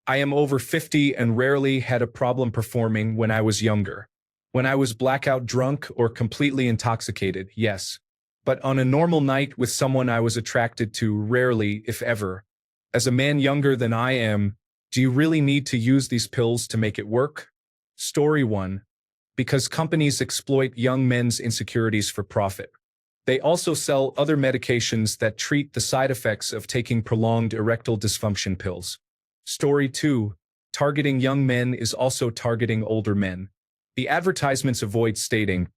I am over 50 and rarely had a problem performing when I was younger. When I was blackout drunk or completely intoxicated, yes. But on a normal night with someone I was attracted to, rarely, if ever. As a man younger than I am, do you really need to use these pills to make it work? Story 1. Because companies exploit young men's insecurities for profit. They also sell other medications that treat the side effects of taking prolonged erectile dysfunction pills. Story 2. Targeting young men is also targeting older men. The advertisements avoid stating,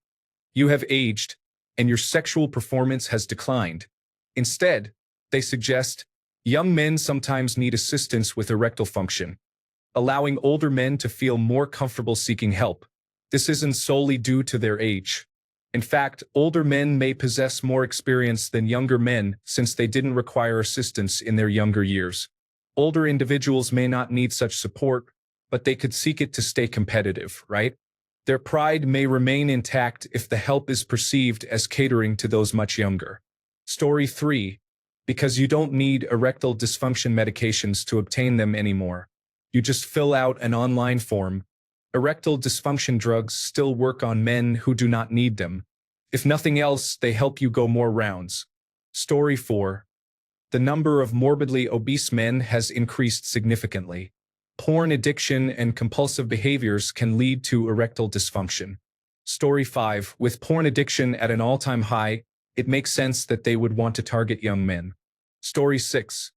"You have aged, and your sexual performance has declined." Instead, they suggest, "Young men sometimes need assistance with erectile function," allowing older men to feel more comfortable seeking help. This isn't solely due to their age. In fact, older men may possess more experience than younger men since they didn't require assistance in their younger years. Older individuals may not need such support, but they could seek it to stay competitive, right? Their pride may remain intact if the help is perceived as catering to those much younger. Story 3. Because you don't need erectile dysfunction medications to obtain them anymore. You just fill out an online form. Erectile dysfunction drugs still work on men who do not need them. If nothing else, they help you go more rounds. Story 4. The number of morbidly obese men has increased significantly. Porn addiction and compulsive behaviors can lead to erectile dysfunction. Story 5. With porn addiction at an all-time high, it makes sense that they would want to target young men. Story 6.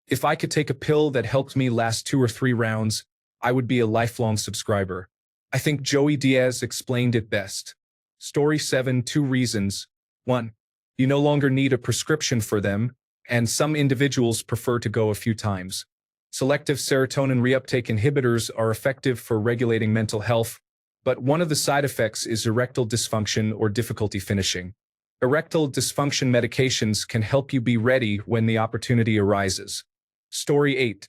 If I could take a pill that helped me last 2 or 3 rounds, I would be a lifelong subscriber. I think Joey Diaz explained it best. Story 7. 2 reasons. 1. You no longer need a prescription for them, and some individuals prefer to go a few times. Selective serotonin reuptake inhibitors are effective for regulating mental health, but one of the side effects is erectile dysfunction or difficulty finishing. Erectile dysfunction medications can help you be ready when the opportunity arises. Story 8.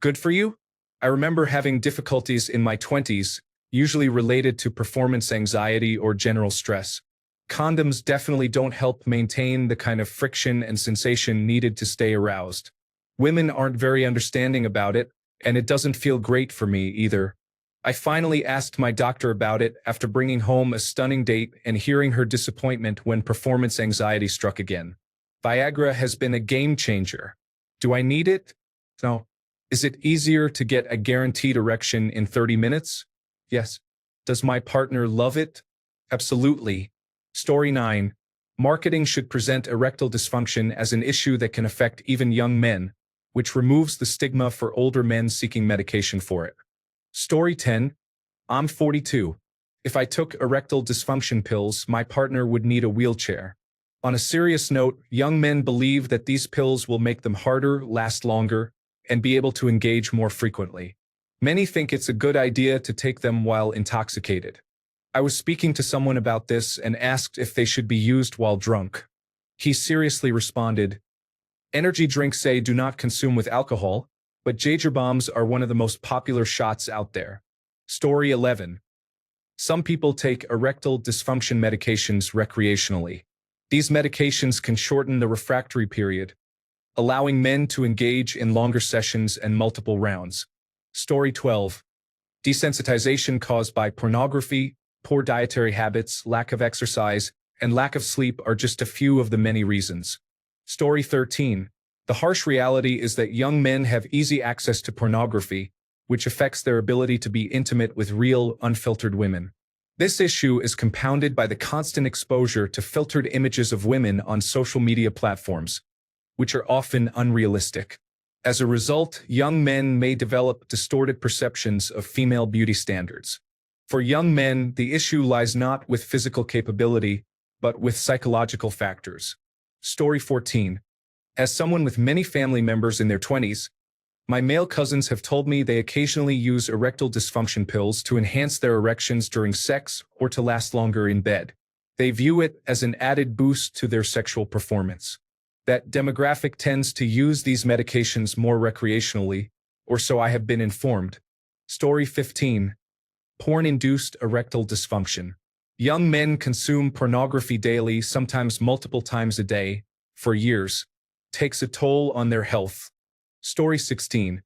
Good for you? I remember having difficulties in my 20s, usually related to performance anxiety or general stress. Condoms definitely don't help maintain the kind of friction and sensation needed to stay aroused. Women aren't very understanding about it, and it doesn't feel great for me either. I finally asked my doctor about it after bringing home a stunning date and hearing her disappointment when performance anxiety struck again. Viagra has been a game changer. Do I need it? No. Is it easier to get a guaranteed erection in 30 minutes? Yes. Does my partner love it? Absolutely. Story 9. Marketing should present erectile dysfunction as an issue that can affect even young men, which removes the stigma for older men seeking medication for it. Story 10. I'm 42. If I took erectile dysfunction pills, my partner would need a wheelchair. On a serious note, young men believe that these pills will make them harder, last longer, and be able to engage more frequently. Many think it's a good idea to take them while intoxicated. I was speaking to someone about this and asked if they should be used while drunk. He seriously responded, "Energy drinks say do not consume with alcohol, but Jaeger bombs are one of the most popular shots out there." Story 11. Some people take erectile dysfunction medications recreationally. These medications can shorten the refractory period, allowing men to engage in longer sessions and multiple rounds. Story 12. Desensitization caused by pornography, poor dietary habits, lack of exercise, and lack of sleep are just a few of the many reasons. Story 13. The harsh reality is that young men have easy access to pornography, which affects their ability to be intimate with real, unfiltered women. This issue is compounded by the constant exposure to filtered images of women on social media platforms, which are often unrealistic. As a result, young men may develop distorted perceptions of female beauty standards. For young men, the issue lies not with physical capability, but with psychological factors. Story 14. As someone with many family members in their 20s, my male cousins have told me they occasionally use erectile dysfunction pills to enhance their erections during sex or to last longer in bed. They view it as an added boost to their sexual performance. That demographic tends to use these medications more recreationally, or so I have been informed. Story 15. Porn-induced erectile dysfunction. Young men consume pornography daily, sometimes multiple times a day, for years. Takes a toll on their health. Story 16.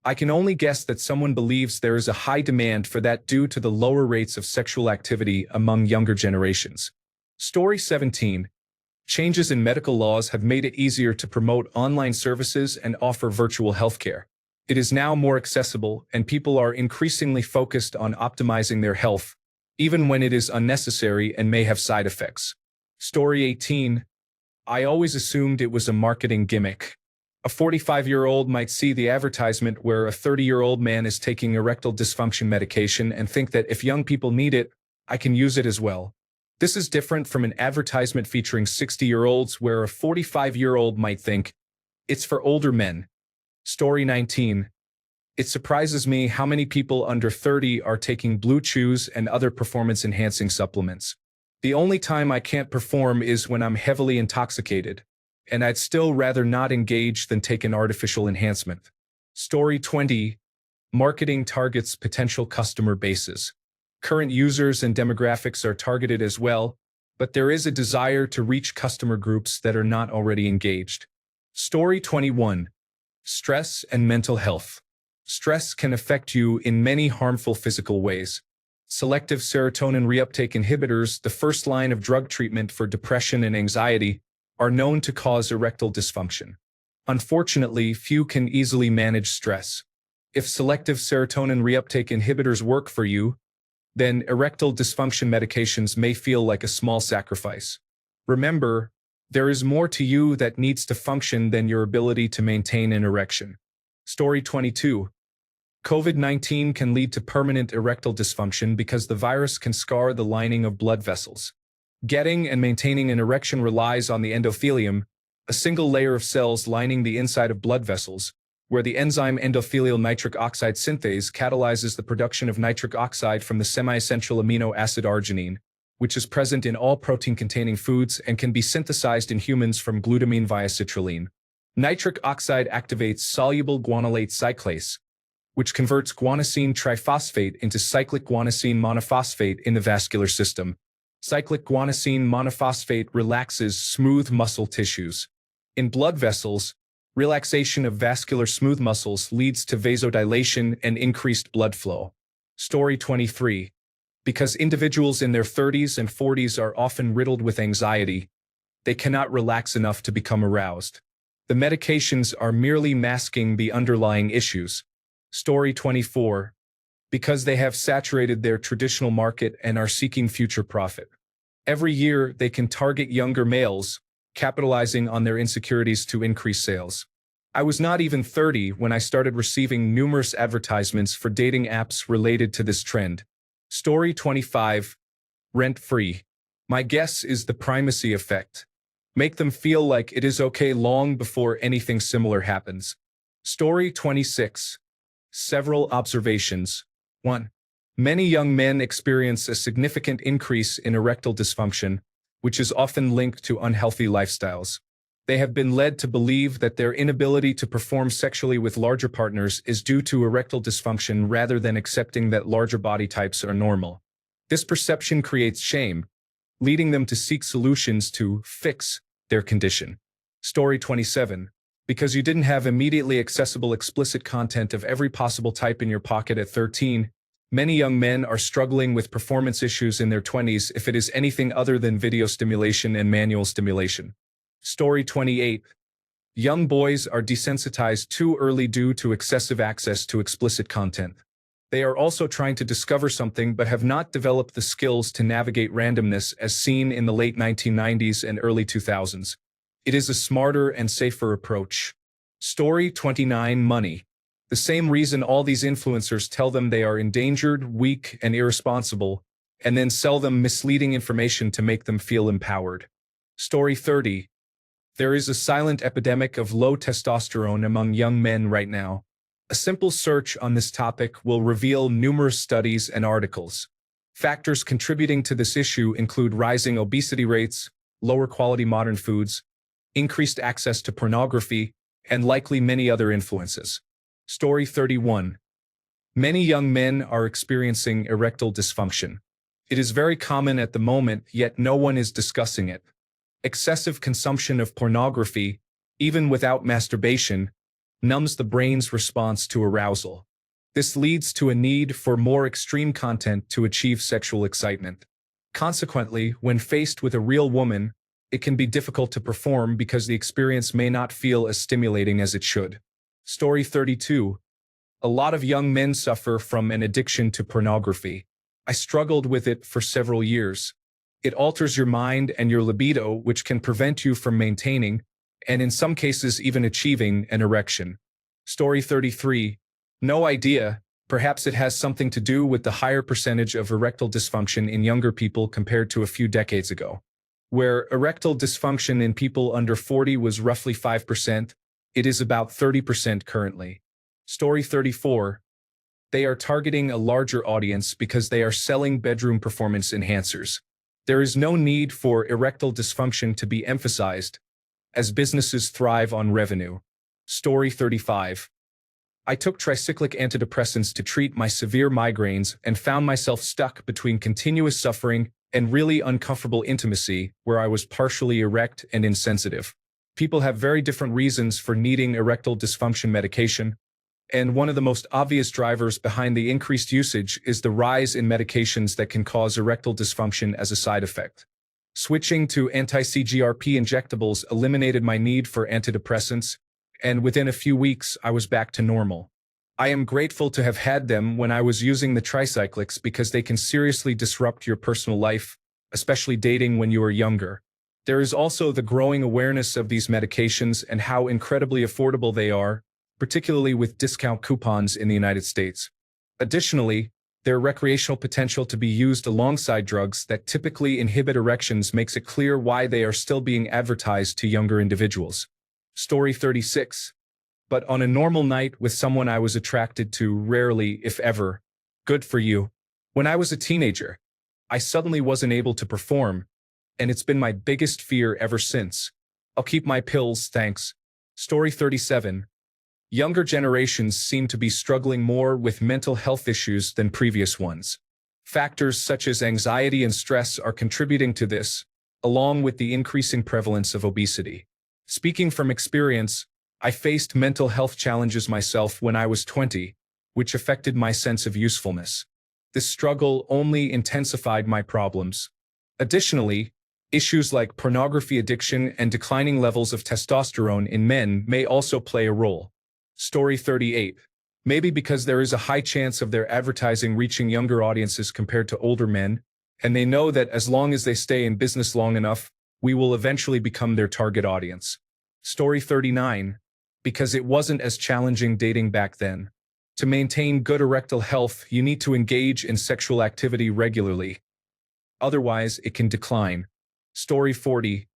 I can only guess that someone believes there is a high demand for that due to the lower rates of sexual activity among younger generations. Story 17. Changes in medical laws have made it easier to promote online services and offer virtual healthcare. It is now more accessible, and people are increasingly focused on optimizing their health, even when it is unnecessary and may have side effects. Story 18. I always assumed it was a marketing gimmick. A 45-year-old might see the advertisement where a 30-year-old man is taking erectile dysfunction medication and think that if young people need it, I can use it as well. This is different from an advertisement featuring 60-year-olds where a 45-year-old might think, it's for older men. Story 19. It surprises me how many people under 30 are taking blue chews and other performance-enhancing supplements. The only time I can't perform is when I'm heavily intoxicated, and I'd still rather not engage than take an artificial enhancement. Story 20. Marketing targets potential customer bases. Current users and demographics are targeted as well, but there is a desire to reach customer groups that are not already engaged. Story 21. Stress and mental health. Stress can affect you in many harmful physical ways. Selective serotonin reuptake inhibitors, the first line of drug treatment for depression and anxiety, are known to cause erectile dysfunction. Unfortunately, few can easily manage stress. If selective serotonin reuptake inhibitors work for you, then erectile dysfunction medications may feel like a small sacrifice. Remember, there is more to you that needs to function than your ability to maintain an erection. Story 22. COVID-19 can lead to permanent erectile dysfunction because the virus can scar the lining of blood vessels. Getting and maintaining an erection relies on the endothelium, a single layer of cells lining the inside of blood vessels, where the enzyme endothelial nitric oxide synthase catalyzes the production of nitric oxide from the semi-essential amino acid arginine, which is present in all protein-containing foods and can be synthesized in humans from glutamine via citrulline. Nitric oxide activates soluble guanylate cyclase, which converts guanosine triphosphate into cyclic guanosine monophosphate in the vascular system. Cyclic guanosine monophosphate relaxes smooth muscle tissues. In blood vessels, relaxation of vascular smooth muscles leads to vasodilation and increased blood flow. Story 23. Because individuals in their 30s and 40s are often riddled with anxiety, they cannot relax enough to become aroused. The medications are merely masking the underlying issues. Story 24. Because they have saturated their traditional market and are seeking future profit. Every year, they can target younger males, capitalizing on their insecurities to increase sales. I was not even 30 when I started receiving numerous advertisements for dating apps related to this trend. Story 25. Rent-free. My guess is the primacy effect. Make them feel like it is okay long before anything similar happens. Story 26. Several observations. 1. Many young men experience a significant increase in erectile dysfunction, which is often linked to unhealthy lifestyles. They have been led to believe that their inability to perform sexually with larger partners is due to erectile dysfunction rather than accepting that larger body types are normal. This perception creates shame, leading them to seek solutions to fix their condition. Story 27. Because you didn't have immediately accessible explicit content of every possible type in your pocket at 13, many young men are struggling with performance issues in their 20s if it is anything other than video stimulation and manual stimulation. Story 28. Young boys are desensitized too early due to excessive access to explicit content. They are also trying to discover something but have not developed the skills to navigate randomness as seen in the late 1990s and early 2000s. It is a smarter and safer approach. Story 29. Money. The same reason all these influencers tell them they are endangered, weak, and irresponsible, and then sell them misleading information to make them feel empowered. Story 30. There is a silent epidemic of low testosterone among young men right now. A simple search on this topic will reveal numerous studies and articles. Factors contributing to this issue include rising obesity rates, lower quality modern foods, increased access to pornography, and likely many other influences. Story 31. Many young men are experiencing erectile dysfunction. It is very common at the moment, yet no one is discussing it. Excessive consumption of pornography, even without masturbation, numbs the brain's response to arousal. This leads to a need for more extreme content to achieve sexual excitement. Consequently, when faced with a real woman, it can be difficult to perform because the experience may not feel as stimulating as it should. Story 32. A lot of young men suffer from an addiction to pornography. I struggled with it for several years. It alters your mind and your libido, which can prevent you from maintaining, and in some cases even achieving, an erection. Story 33. No idea. Perhaps it has something to do with the higher percentage of erectile dysfunction in younger people compared to a few decades ago. Where erectile dysfunction in people under 40 was roughly 5%, it is about 30% currently. Story 34. They are targeting a larger audience because they are selling bedroom performance enhancers. There is no need for erectile dysfunction to be emphasized, as businesses thrive on revenue. Story 35. I took tricyclic antidepressants to treat my severe migraines and found myself stuck between continuous suffering and really uncomfortable intimacy where I was partially erect and insensitive. People have very different reasons for needing erectile dysfunction medication, and one of the most obvious drivers behind the increased usage is the rise in medications that can cause erectile dysfunction as a side effect. Switching to anti-CGRP injectables eliminated my need for antidepressants, and within a few weeks I was back to normal. I am grateful to have had them when I was using the tricyclics because they can seriously disrupt your personal life, especially dating when you are younger. There is also the growing awareness of these medications and how incredibly affordable they are, particularly with discount coupons in the United States. Additionally, their recreational potential to be used alongside drugs that typically inhibit erections makes it clear why they are still being advertised to younger individuals. Story 36. But on a normal night with someone I was attracted to rarely, if ever. Good for you. When I was a teenager, I suddenly wasn't able to perform, and it's been my biggest fear ever since. I'll keep my pills, thanks. Story 37. Younger generations seem to be struggling more with mental health issues than previous ones. Factors such as anxiety and stress are contributing to this, along with the increasing prevalence of obesity. Speaking from experience, I faced mental health challenges myself when I was 20, which affected my sense of usefulness. This struggle only intensified my problems. Additionally, issues like pornography addiction and declining levels of testosterone in men may also play a role. Story 38. Maybe because there is a high chance of their advertising reaching younger audiences compared to older men, and they know that as long as they stay in business long enough, we will eventually become their target audience. Story 39. Because it wasn't as challenging dating back then. To maintain good erectile health, you need to engage in sexual activity regularly. Otherwise, it can decline. Story 40.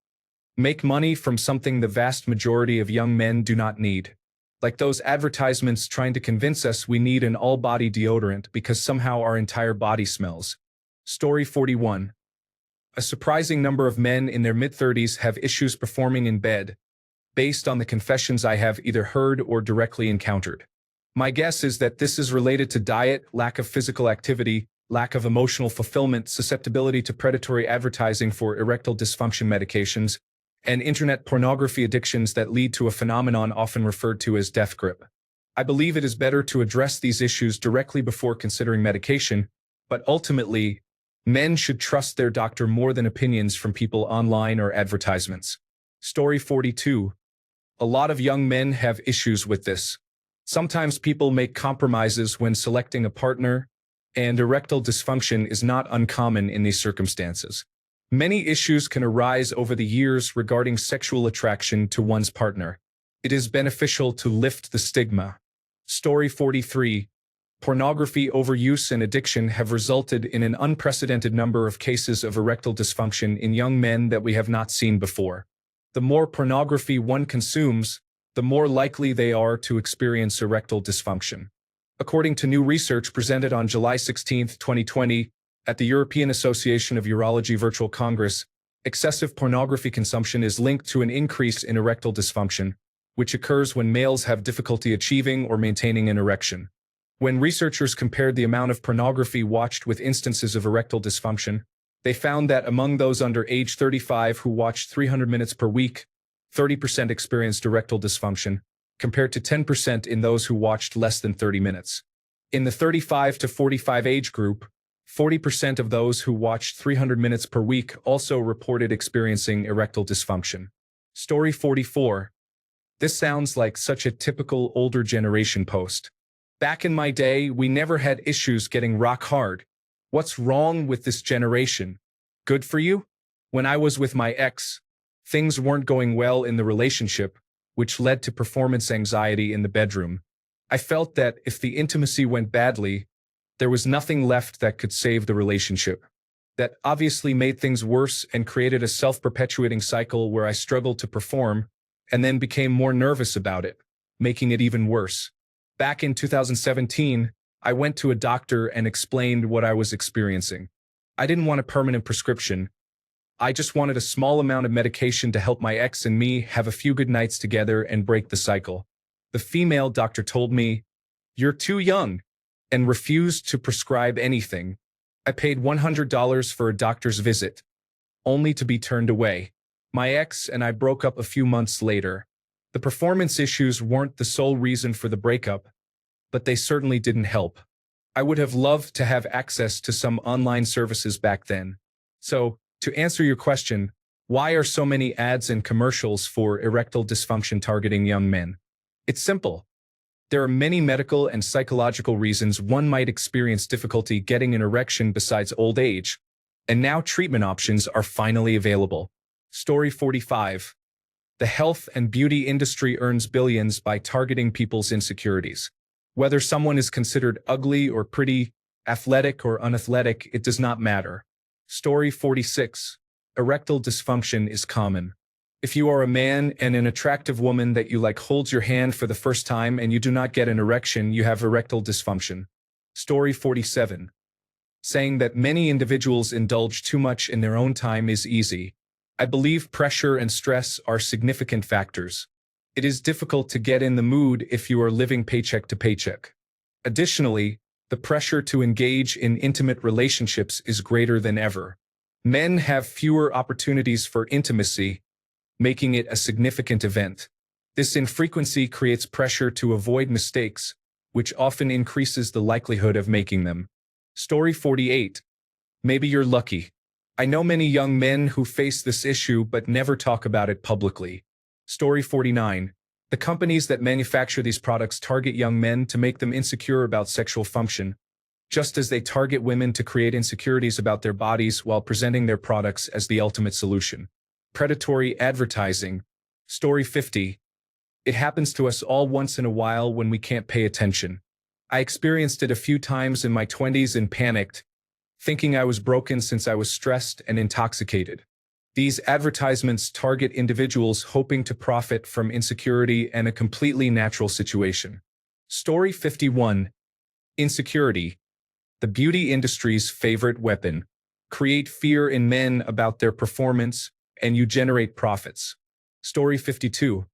Make money from something the vast majority of young men do not need. Like those advertisements trying to convince us we need an all-body deodorant because somehow our entire body smells. Story 41. A surprising number of men in their mid-30s have issues performing in bed, based on the confessions I have either heard or directly encountered. My guess is that this is related to diet, lack of physical activity, lack of emotional fulfillment, susceptibility to predatory advertising for erectile dysfunction medications, and internet pornography addictions that lead to a phenomenon often referred to as death grip. I believe it is better to address these issues directly before considering medication, but ultimately, men should trust their doctor more than opinions from people online or advertisements. Story 42. A lot of young men have issues with this. Sometimes people make compromises when selecting a partner, and erectile dysfunction is not uncommon in these circumstances. Many issues can arise over the years regarding sexual attraction to one's partner. It is beneficial to lift the stigma. Story 43. Pornography overuse and addiction have resulted in an unprecedented number of cases of erectile dysfunction in young men that we have not seen before. The more pornography one consumes, the more likely they are to experience erectile dysfunction. According to new research presented on July 16, 2020, at the European Association of Urology Virtual Congress, excessive pornography consumption is linked to an increase in erectile dysfunction, which occurs when males have difficulty achieving or maintaining an erection. When researchers compared the amount of pornography watched with instances of erectile dysfunction, they found that among those under age 35 who watched 300 minutes per week, 30% experienced erectile dysfunction, compared to 10% in those who watched less than 30 minutes. In the 35 to 45 age group, 40% of those who watched 300 minutes per week also reported experiencing erectile dysfunction. Story 44. This sounds like such a typical older generation post. Back in my day, we never had issues getting rock hard. What's wrong with this generation? Good for you? When I was with my ex, things weren't going well in the relationship, which led to performance anxiety in the bedroom. I felt that if the intimacy went badly, there was nothing left that could save the relationship. That obviously made things worse and created a self-perpetuating cycle where I struggled to perform and then became more nervous about it, making it even worse. Back in 2017, I went to a doctor and explained what I was experiencing. I didn't want a permanent prescription. I just wanted a small amount of medication to help my ex and me have a few good nights together and break the cycle. The female doctor told me, "You're too young," and refused to prescribe anything. I paid $100 for a doctor's visit, only to be turned away. My ex and I broke up a few months later. The performance issues weren't the sole reason for the breakup, but they certainly didn't help. I would have loved to have access to some online services back then. So, to answer your question, why are so many ads and commercials for erectile dysfunction targeting young men? It's simple. There are many medical and psychological reasons one might experience difficulty getting an erection besides old age, and now treatment options are finally available. Story 45. The health and beauty industry earns billions by targeting people's insecurities. Whether someone is considered ugly or pretty, athletic or unathletic, it does not matter. Story 46. Erectile dysfunction is common. If you are a man and an attractive woman that you like holds your hand for the first time and you do not get an erection, you have erectile dysfunction. Story 47. Saying that many individuals indulge too much in their own time is easy. I believe pressure and stress are significant factors. It is difficult to get in the mood if you are living paycheck to paycheck. Additionally, the pressure to engage in intimate relationships is greater than ever. Men have fewer opportunities for intimacy, making it a significant event. This infrequency creates pressure to avoid mistakes, which often increases the likelihood of making them. Story 48. Maybe you're lucky. I know many young men who face this issue but never talk about it publicly. Story 49. The companies that manufacture these products target young men to make them insecure about sexual function, just as they target women to create insecurities about their bodies while presenting their products as the ultimate solution. Predatory advertising. Story 50. It happens to us all once in a while when we can't pay attention. I experienced it a few times in my 20s and panicked, thinking I was broken since I was stressed and intoxicated. These advertisements target individuals hoping to profit from insecurity and a completely natural situation. Story 51. Insecurity. The beauty industry's favorite weapon. Create fear in men about their performance, and you generate profits. Story 52.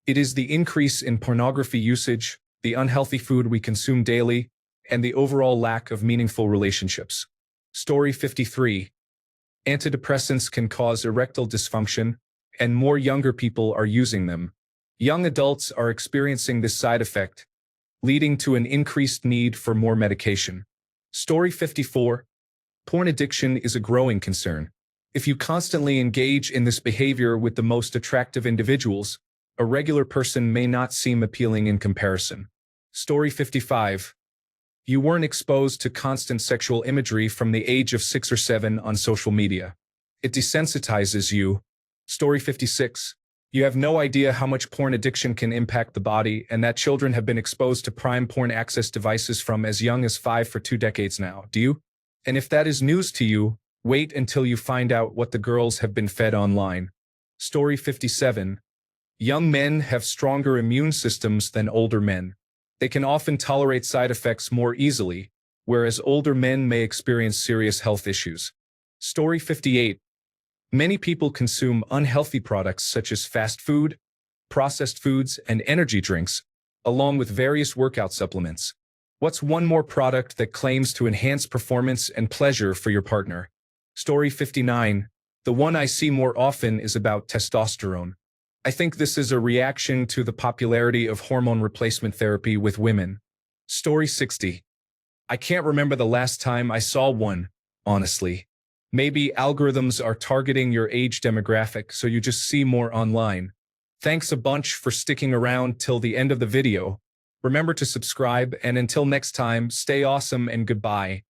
It is the increase in pornography usage, the unhealthy food we consume daily, and the overall lack of meaningful relationships. Story 53. Antidepressants can cause erectile dysfunction, and more younger people are using them. Young adults are experiencing this side effect, leading to an increased need for more medication. Story 54. Porn addiction is a growing concern. If you constantly engage in this behavior with the most attractive individuals, a regular person may not seem appealing in comparison. Story 55. You weren't exposed to constant sexual imagery from the age of 6 or 7 on social media. It desensitizes you. Story 56. You have no idea how much porn addiction can impact the body and that children have been exposed to prime porn access devices from as young as 5 for 2 decades now, do you? And if that is news to you, wait until you find out what the girls have been fed online. Story 57. Young men have stronger immune systems than older men. They can often tolerate side effects more easily, whereas older men may experience serious health issues. Story 58. Many people consume unhealthy products such as fast food, processed foods, and energy drinks, along with various workout supplements. What's one more product that claims to enhance performance and pleasure for your partner? Story 59. The one I see more often is about testosterone. I think this is a reaction to the popularity of hormone replacement therapy with women. Story 60. I can't remember the last time I saw one, honestly. Maybe algorithms are targeting your age demographic, so you just see more online. Thanks a bunch for sticking around till the end of the video. Remember to subscribe, and until next time, stay awesome and goodbye.